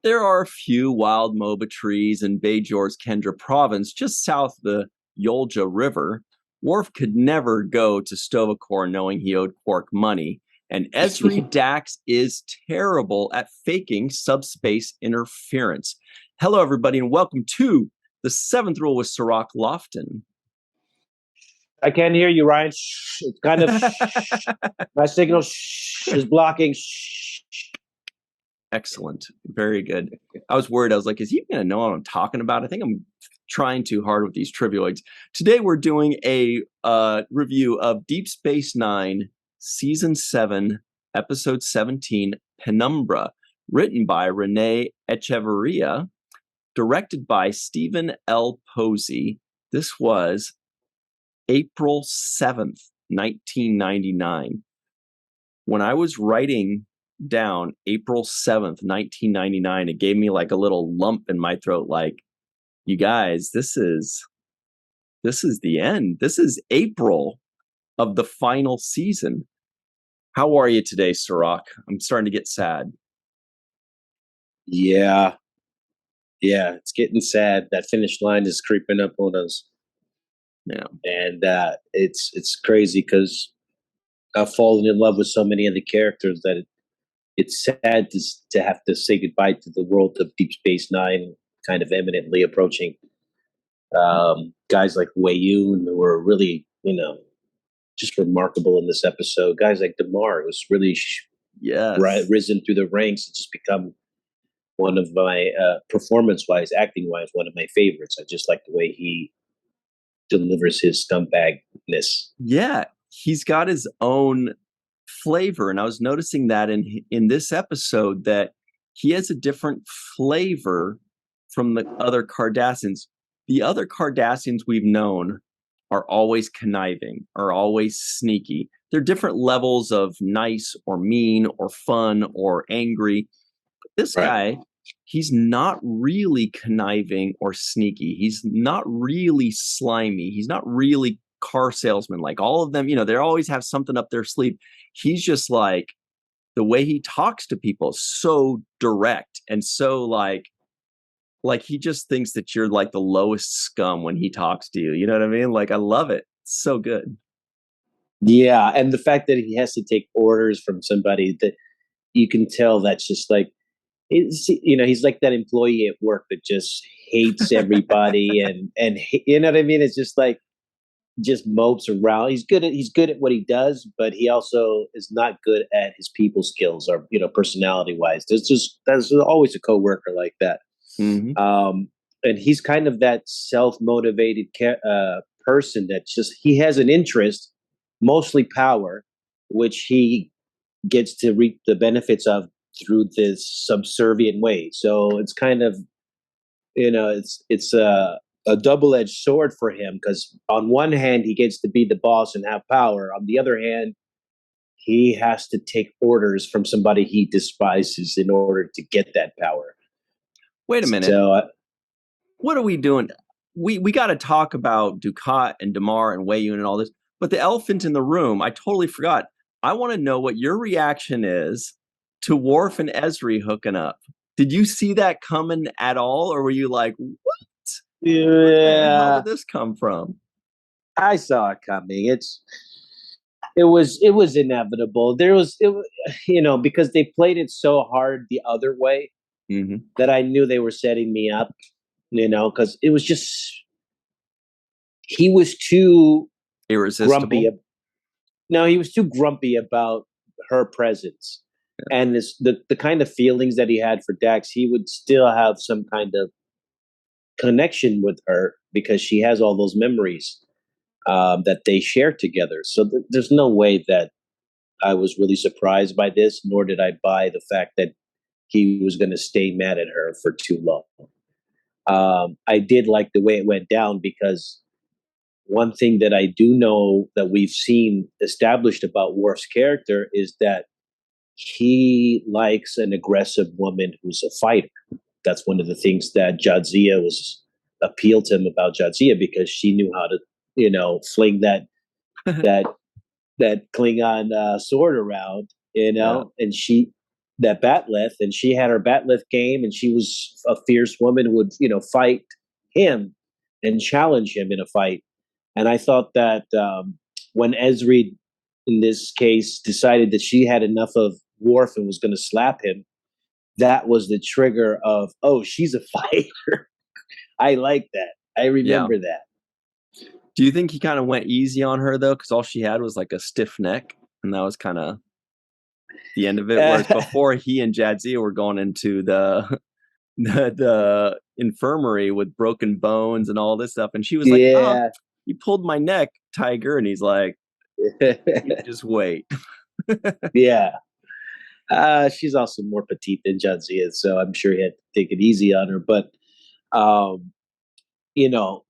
There are a few wild moba trees in Bajor's Kendra province, just south of the Yolja River. Worf could never go to Stovacor knowing he owed Quark money, and Esri Dax is terrible at faking subspace interference. Hello, everybody, and welcome to the Seventh Rule with Sirach Lofton. I can't hear you, Ryan. Shh. It's kind of my signal is blocking. Excellent. Very good. I was worried. I was like, is he going to know what I'm talking about? I think I'm trying too hard with these trivioids. Today, we're doing a review of Deep Space Nine, Season 7, Episode 17, Penumbra, written by Renee Echeverria, directed by Stephen L. Posey. This was April 7th, 1999. When I was writing down April 7th, 1999, it gave me like a little lump in my throat, like, you guys, this is the end. This is April of the final season. How are you today, Sirach? I'm starting to get sad. Yeah, it's getting sad. That finish line is creeping up on us. Yeah, and it's crazy because I've fallen in love with so many of the characters that it's sad to have to say goodbye to the world of Deep Space Nine, kind of imminently approaching. Guys like Wei-Yun, who were really, just remarkable in this episode. Guys like Damar, who's really risen through the ranks and just become one of my performance-wise, acting-wise, one of my favorites. I just like the way he delivers his scumbagness. Yeah, he's got his own flavor, and I was noticing that in this episode that he has a different flavor from the other Cardassians. The other Cardassians we've known are always conniving, are always sneaky. They're different levels of nice or mean or fun or angry. But this guy, he's not really conniving or sneaky. He's not really slimy. He's not really car salesman. Like all of them, they always have something up their sleeve. He's just like, the way he talks to people is so direct and so like he just thinks that you're like the lowest scum when he talks to you. You know what I mean? Like, I love it. It's so good. Yeah, and the fact that he has to take orders from somebody that you can tell that's just like, he's like that employee at work that just hates everybody and you know what I mean? It's just like, just mopes around. He's good at what he does, but he also is not good at his people skills or personality wise. There's always a coworker like that. Mm-hmm. And he's kind of that self-motivated person that just he has an interest, mostly power, which he gets to reap the benefits of through this subservient way. So it's kind of it's a double-edged sword for him, because on one hand he gets to be the boss and have power. On the other hand, he has to take orders from somebody he despises in order to get that power. Wait a minute. So, what are we doing? We got to talk about Dukat and Damar and Wei-Yun and all this, but the elephant in the room, I totally forgot. I want to know what your reaction is to Worf and Esri hooking up. Did you see that coming at all, or were you like, what? Yeah, where the hell did this come from? I saw it coming. It was inevitable. Because they played it so hard the other way, mm-hmm. that I knew they were setting me up. Because it was just he was too irresistible. Grumpy. No, he was too grumpy about her presence, and the kind of feelings that he had for Dax. He would still have some kind of connection with her because she has all those memories that they share together. So there's no way that I was really surprised by this, nor did I buy the fact that he was going to stay mad at her for too long. I did like the way it went down, because one thing that I do know that we've seen established about Worf's character is that he likes an aggressive woman who's a fighter. That's one of the things that Jadzia was appealed to him about Jadzia, because she knew how to, fling that Klingon sword around, and that batleth, and she had her batleth game, and she was a fierce woman who would, fight him and challenge him in a fight. And I thought that when Esri, in this case, decided that she had enough of Worf and was going to slap him, that was the trigger of, oh, she's a fighter. I like that. I Yeah. remember that. Do you think he kind of went easy on her though? Because all she had was like a stiff neck, and that was kind of the end of it. Whereas before, he and Jadzia were going into the infirmary with broken bones and all this stuff, and she was like, "Oh, Yeah. you pulled my neck, Tiger," and he's like, "You just wait." Yeah. She's also more petite than Jadzia, so I'm sure he had to take it easy on her. But um,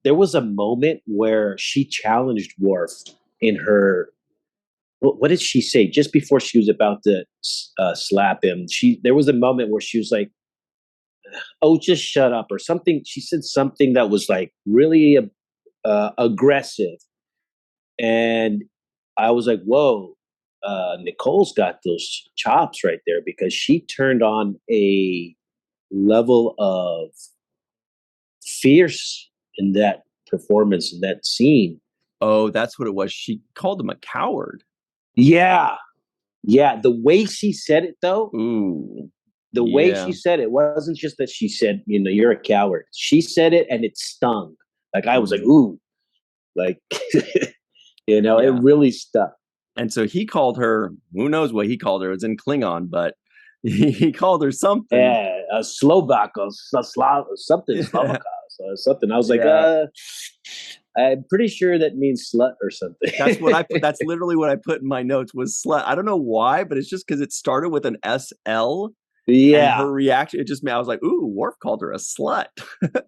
there was a moment where she challenged Worf in her. What did she say just before she was about to slap him? There was a moment where she was like, "Oh, just shut up," or something. She said something that was like really aggressive, and I was like, "Whoa, Nicole's got those chops right there," because she turned on a level of fierce in that performance in that scene. Oh, that's what it was. She called him a coward. Yeah, yeah. The way she said it, though, Ooh, the way yeah, she said it wasn't just that she said, "You're a coward." She said it, and it stung. Like I was like, mm, "Ooh," like it yeah. really stuck. And so he called her. Who knows what he called her? It was in Klingon, but he called her something. Yeah, a Slovak or something Slovak or something. I was like, Yeah, I'm pretty sure that means slut or something. that's what I put. That's literally what I put in my notes was slut. I don't know why, but it's just because it started with an SL, and Yeah, her reaction. It just made. I was like, "Ooh, Worf called her a slut."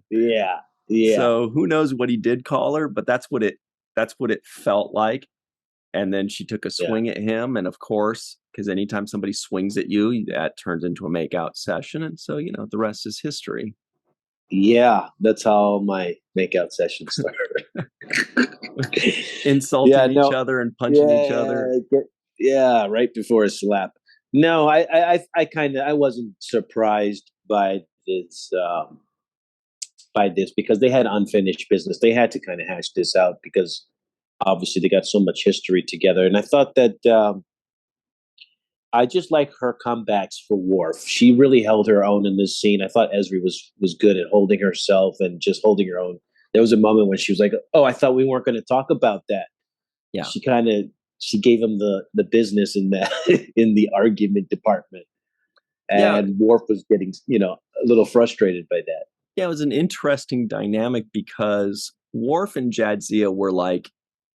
yeah, yeah, So who knows what he did call her, but that's what it. That's what it felt like. And then she took a yeah, swing at him, and of course, because anytime somebody swings at you, that turns into a makeout session, and so the rest is history. yeah. That's how my makeout session started. Yeah, Insulting each no, other and punching each yeah, other. yeah, right before a slap. No, I kind of I wasn't surprised by this because they had unfinished business. They had to kind of hash this out because obviously they got so much history together. And I thought that I just like her comebacks for Worf. She really held her own in this scene. I thought Esri was good at holding herself and just holding her own. There was a moment when she was like, "Oh, I thought we weren't going to talk about that." Yeah. She kind of she gave him the business in that in the argument department, Yeah. and Worf was getting a little frustrated by that. Yeah. It was an interesting dynamic because Worf and Jadzia were like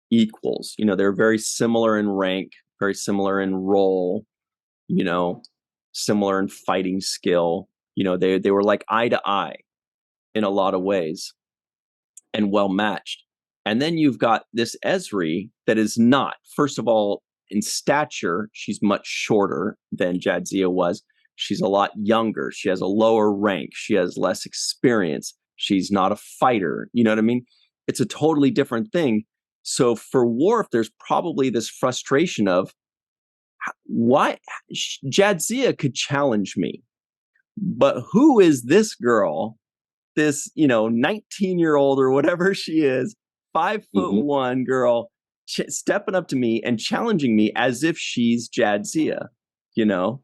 equals. They're very similar in rank, very similar in role, you know, similar in fighting skill. They were like eye to eye in a lot of ways and well matched. And then you've got this Esri that is not, first of all, in stature, she's much shorter than Jadzia was. She's a lot younger. She has a lower rank. She has less experience. She's not a fighter. You know what I mean? It's a totally different thing. So for Worf, there's probably this frustration of why Jadzia could challenge me, but who is this girl, this 19-year-old or whatever she is, 5'1" Hmm. girl, stepping up to me and challenging me as if she's Jadzia, you know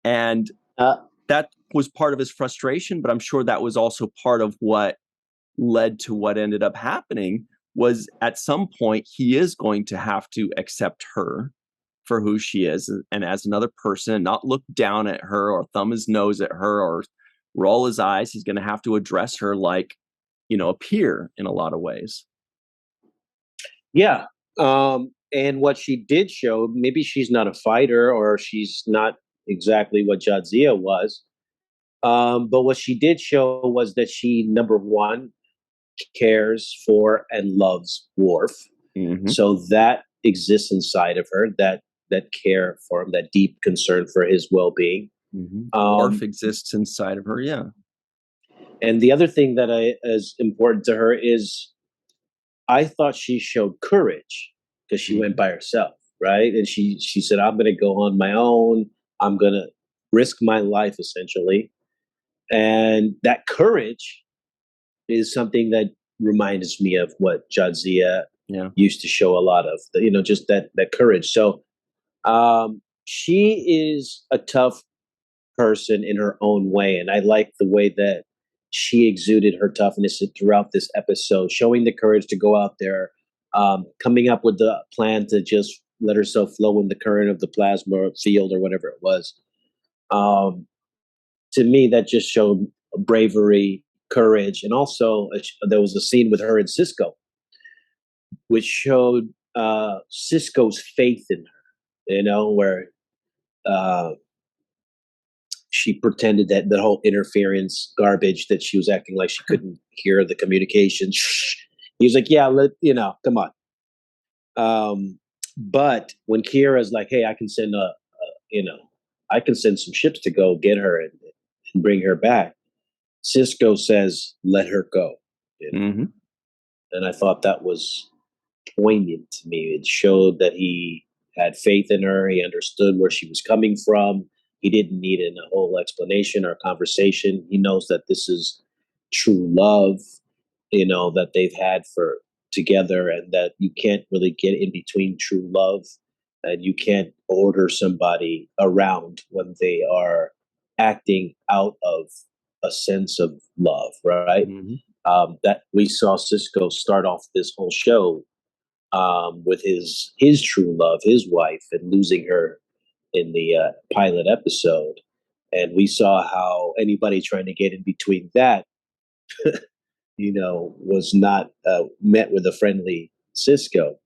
and Uh, that was part of his frustration, but I'm sure that was also part of what led to what ended up happening. Was at some point he is going to have to accept her for who she is and as another person, not look down at her or thumb his nose at her or roll his eyes. He's going to have to address her like, a peer in a lot of ways. yeah. And what she did show, maybe she's not a fighter or she's not exactly what Jadzia was. But what she did show was that she, number one, cares for and loves Worf. Mm-hmm. So that exists inside of her, that care for him, that deep concern for his well being. Mm-hmm. Worf Um, exists inside of her. Yeah. and the other thing that is important to her is I thought she showed courage because she went Mm-hmm. by herself, right? And she said, "I'm going to go on my own. I'm going to." risk my life essentially. And that courage is something that reminds me of what Jadzia Yeah. used to show a lot of, just that courage. So she is a tough person in her own way. And I like the way that she exuded her toughness throughout this episode, showing the courage to go out there, coming up with the plan to just let herself flow in the current of the plasma field or whatever it was. Um, to me, that just showed bravery, courage, and also there was a scene with her and Cisco, which showed Cisco's faith in her. Where uh, she pretended that the whole interference garbage that she was acting like she couldn't hear the communication. He was like, "Yeah, come on." But when Kira's like, "Hey, I can send you know, I can send some ships to go get her and bring her back," Cisco says, "Let her go." You know? Hmm. And I thought that was poignant to me. It showed that he had faith in her. He understood where she was coming from. He didn't need a whole explanation or conversation. He knows that this is true love, that they've had for together, and that you can't really get in between true love, and you can't order somebody around when they are acting out of a sense of love, right? Hmm. That we saw Cisco start off this whole show with his true love, his wife, and losing her in the pilot episode. And we saw how anybody trying to get in between that, was not met with a friendly Cisco,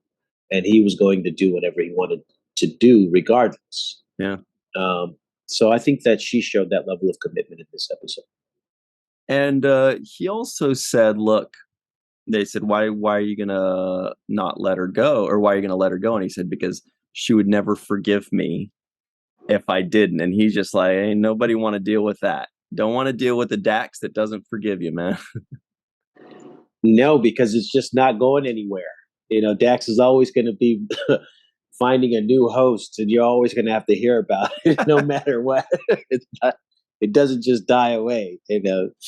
and he was going to do whatever he wanted to do, regardless. Yeah. Um, so I think that she showed that level of commitment in this episode. And he also said, "Look," they said, why are you gonna not let her go, or why are you gonna let her go?" And he said, "Because she would never forgive me if I didn't." And he's just like, "Ain't nobody want to deal with that. Don't want to deal with the Dax that doesn't forgive you, man." No, because it's just not going anywhere. Dax is always going to be finding a new host, and you're always going to have to hear about it, no matter what. It doesn't just die away.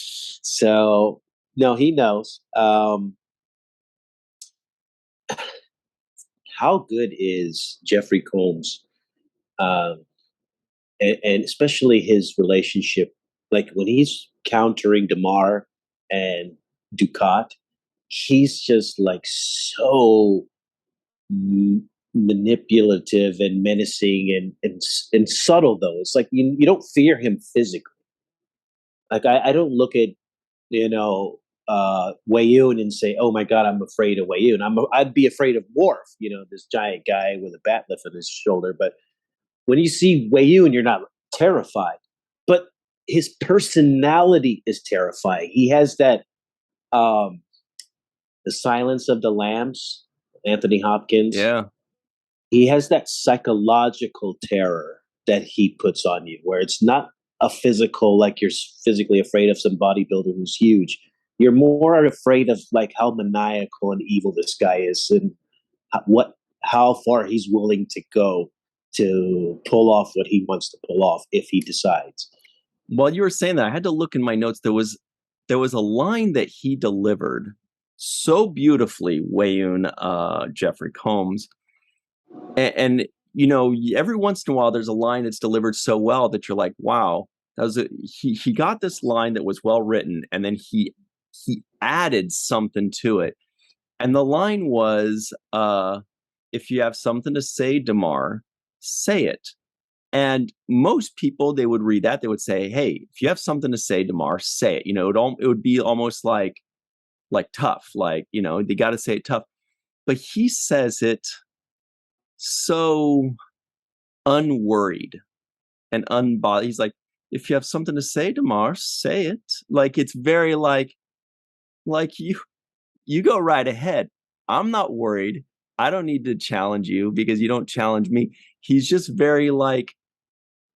So, no, he knows. How good is Jeffrey Combs, um, and especially his relationship, like when he's countering Damar and Ducat, he's just like so manipulative and menacing and subtle, though. It's like you don't fear him physically. Like I don't look at you know Wayun and say, "Oh my God, I'm afraid of Wayun." I'd be afraid of Worf, this giant guy with a bat lift on his shoulder. But when you see Wayun, you're not terrified. But his personality is terrifying. He has that the Silence of the Lambs, Anthony Hopkins. Yeah. He has that psychological terror that he puts on you, where it's not a physical, like you're physically afraid of some bodybuilder who's huge. You're more afraid of like how maniacal and evil this guy is, and how far he's willing to go to pull off what he wants to pull off if he decides. While you were saying that, I had to look in my notes. There was a line that he delivered so beautifully, Wayun, Jeffrey Combs, and every once in a while there's a line that's delivered so well that you're like, wow, he got this line that was well written, and then he added something to it. And the line was, "If you have something to say, Damar, say it." And most people, they would read that, they would say, "Hey, if you have something to say, Damar, say it." It would be almost like tough, like they got to say it tough. But he says it so unworried and unbothered. He's like, "If you have something to say, Damar, say it." Like it's very like you go right ahead. I'm not worried. I don't need to challenge you because you don't challenge me. He's just very like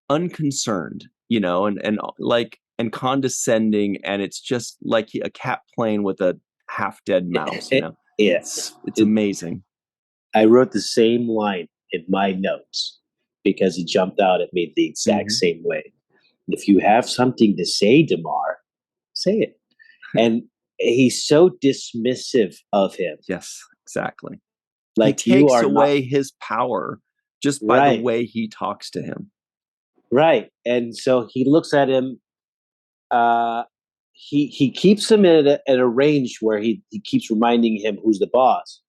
unconcerned, and condescending, and it's just like a cat playing with a half dead mouse. Yeah, It's amazing. I wrote the same line in my notes because it jumped out at me the exact Hmm. same way. If you have something to say, Damar, say it. And he's so dismissive of him. Yes, exactly. He Like, you takes are not away his power just by the right, way he talks to him. right. And so he looks at him. Uh, he keeps him at a range where he keeps reminding him who's the boss,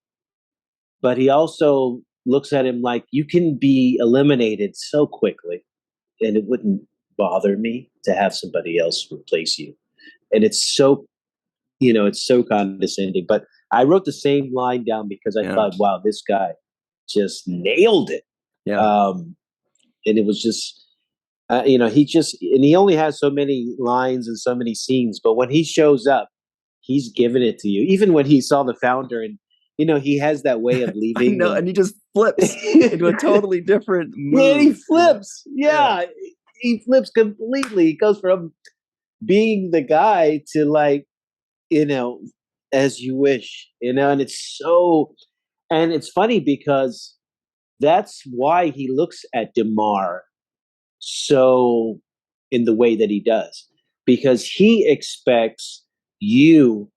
but he also looks at him like, you can be eliminated so quickly, and it wouldn't bother me to have somebody else replace you. And it's so, it's so condescending. But I wrote the same line down because I Yeah. thought, wow, this guy just nailed it. Yeah. And it was just, and he only has so many lines and so many scenes, but when he shows up, he's giving it to you. Even when he saw the founder, and he has that way of I leaving, know. and And he just flips into a totally different yeah, he mood. flips. Yeah. Yeah, he flips completely. He goes from being the guy to, like, you know, as you wish, and and it's funny because that's why he looks at Damar so in the way that he does, because he expects you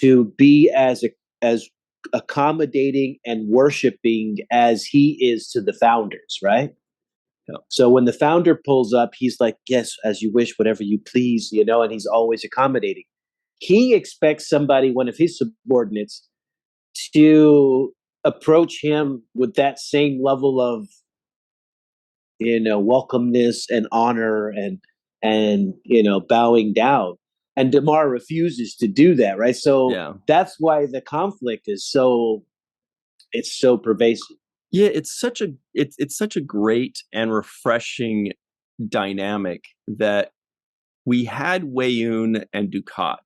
to be as accommodating and worshiping as he is to the founders, right? Yeah. So when the founder pulls up, he's like, yes, as you wish, whatever you please, and he's always accommodating. He expects somebody, one of his subordinates, to approach him with that same level of, welcomeness and honor, and bowing down. And Damar refuses to do that, right? So Yeah. that's why the conflict is so pervasive. Yeah, it's such a great and refreshing dynamic that we had Wayun and Ducat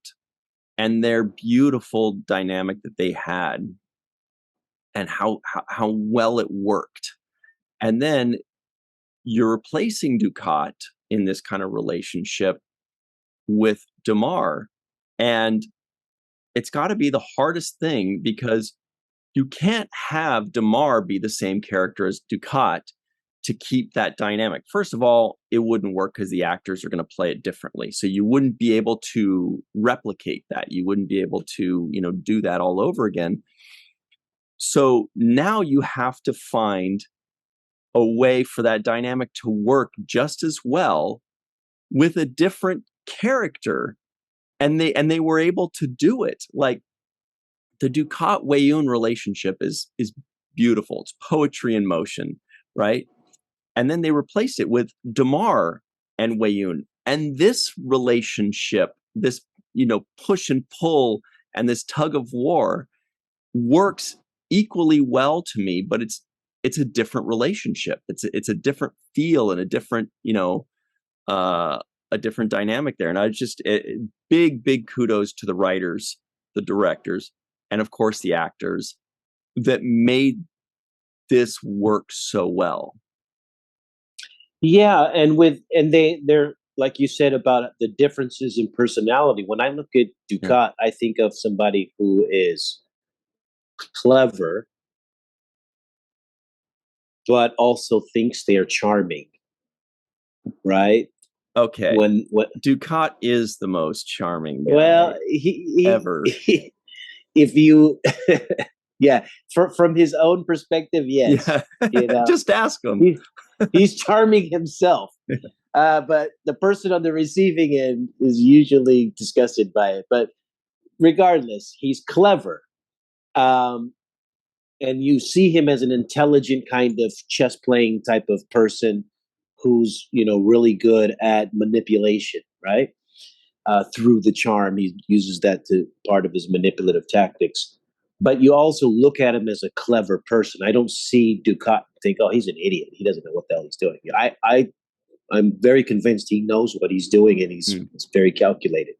and their beautiful dynamic that they had, and how well it worked. And then you're replacing Ducat in this kind of relationship with Damar, and it's got to be the hardest thing because you can't have Damar be the same character as Ducat to keep that dynamic. First of all, it wouldn't work because the actors are going to play it differently. So you wouldn't be able to replicate that. You wouldn't be able to, do that all over again. So now you have to find a way for that dynamic to work just as well with a different character. And they were able to do it. Like the Ducat Wayun relationship is beautiful. It's poetry in motion, right? And then they replaced it with Damar and Wayun. And this relationship, this push and pull and this tug of war works equally well to me, but it's a different relationship. It's a different feel and a different, uh a different dynamic there. And big kudos to the writers, the directors, and of course the actors that made this work so well. Yeah, and they're like you said about the differences in personality. When I look at Yeah. Ducat, I think of somebody who is clever, but also thinks they are charming, right? Okay. When what Ducat is the most charming Well, guy ever. if you, yeah, from his own perspective, yes, Yeah. you know, Just ask him. he, he's charming himself. But the person on the receiving end is usually disgusted by it. But regardless, he's clever. Um, and you see him as an intelligent kind of chess playing type of person who's, really good at manipulation, right? Through the charm. He uses that to part of his manipulative tactics. But you also look at him as a clever person. I don't see Ducat and think, oh, he's an idiot. He doesn't know what the hell he's doing. I'm very convinced he knows what he's doing, and he's very calculated.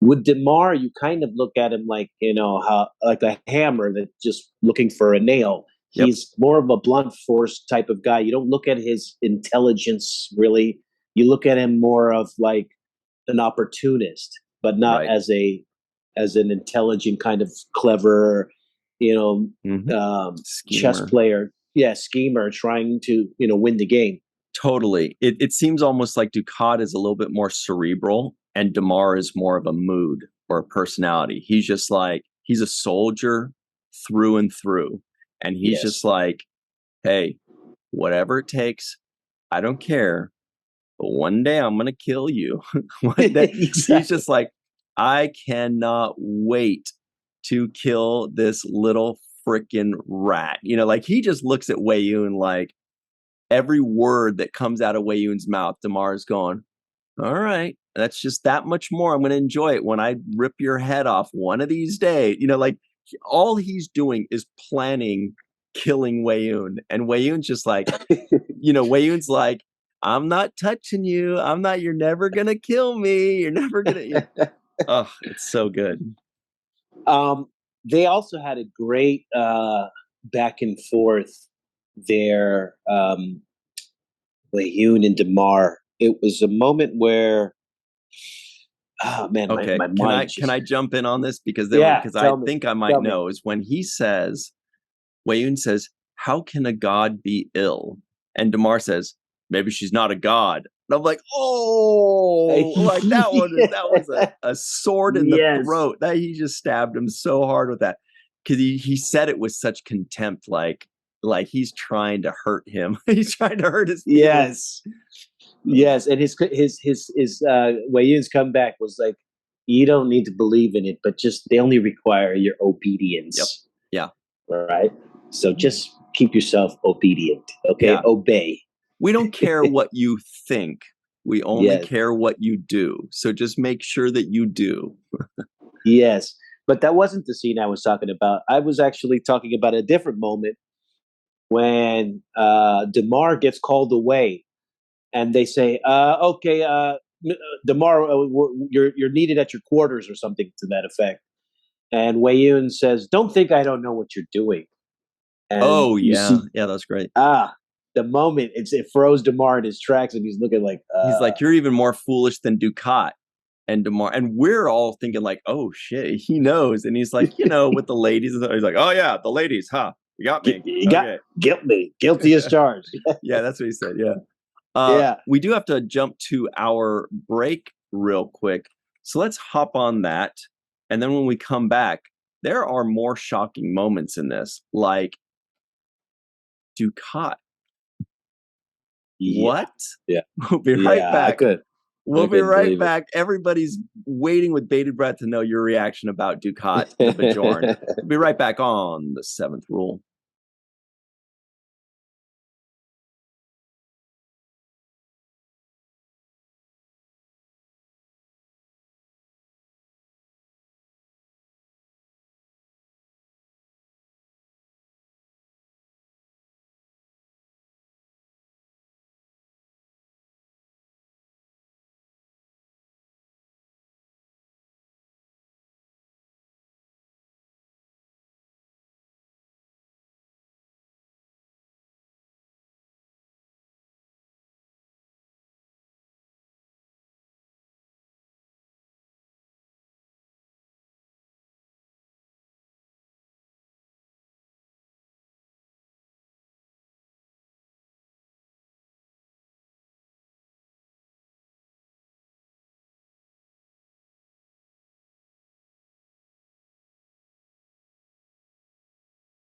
With Demar, you kind of look at him like, how like a hammer that's just looking for a nail. Yep. He's more of a blunt force type of guy. You don't look at his intelligence really. You look at him more of like an opportunist, but not Right. as an intelligent kind of clever, Mhm. chess Schemer. player. Yeah, schemer trying to win the game. Totally. It seems almost like Ducat is a little bit more cerebral, and Damar is more of a mood or a personality. He's just like he's a soldier through and through, and he's just Yes. like, hey, whatever it takes, I don't care. But one day I'm gonna kill you. One day he's Exactly. just like, I cannot wait to kill this little freaking rat. Like he just looks at Wei Yun like every word that comes out of Wei Yun's mouth, Damar's going, all right, that's just that much more. I'm going to enjoy it when I rip your head off one of these days. Like all he's doing is planning killing Wei Yun. And Wei Yun's just like, Wei Yun's like, I'm not touching you. You're never going to kill me. You're never going to. Oh, it's so good. um, they also had a great back and forth there. Layun and Damar. It was a moment where, oh man, Okay, my can I mind can just I jump in on this yeah. because I Tell me, think I might tell me. know is when he says Wei Yun says, "How can a god be ill?" And Damar says, "Maybe she's not a god." And I'm like, "Oh, like that was a sword in the Yes, throat." That he just stabbed him so hard with that because he said it with such contempt, like he's trying to hurt him. He's trying to hurt his feelings. yes, yes. And his Wei Yun's comeback was like, you don't need to believe in it, but just they only require your Yep. obedience, Yeah. right? So just keep yourself obedient, okay? Yeah. Obey. We don't care what you think. We only Yes, care what you do. So just make sure that you do. yes. But that wasn't the scene I was talking about. I was actually talking about a different moment when Demar gets called away, and they say, "Okay, Demar, you're needed at your quarters," or something to that effect. And Wei Yun says, "Don't think I don't know what you're doing." And Oh you yeah. see, Yeah, that's great. the moment it froze Demar in his tracks, and he's looking like, He's like, "You're even more foolish than Ducat." And Demar, and we're all thinking like, "Oh shit, he knows." And he's like, with the ladies, he's like, "Oh yeah, the ladies, huh? You got me." "You got Okay. guilty as charged." Yeah, that's what he said. Yeah. Yeah. We do have to jump to our break real quick. So let's hop on that. And then when we come back, there are more shocking moments in this, like Ducat. Yeah. What? Yeah. We'll be right Yeah. back. I We'll be couldn't right believe it. back. Everybody's waiting with bated breath to know your reaction about Ducat the Bajorn. We'll be right back on the seventh rule.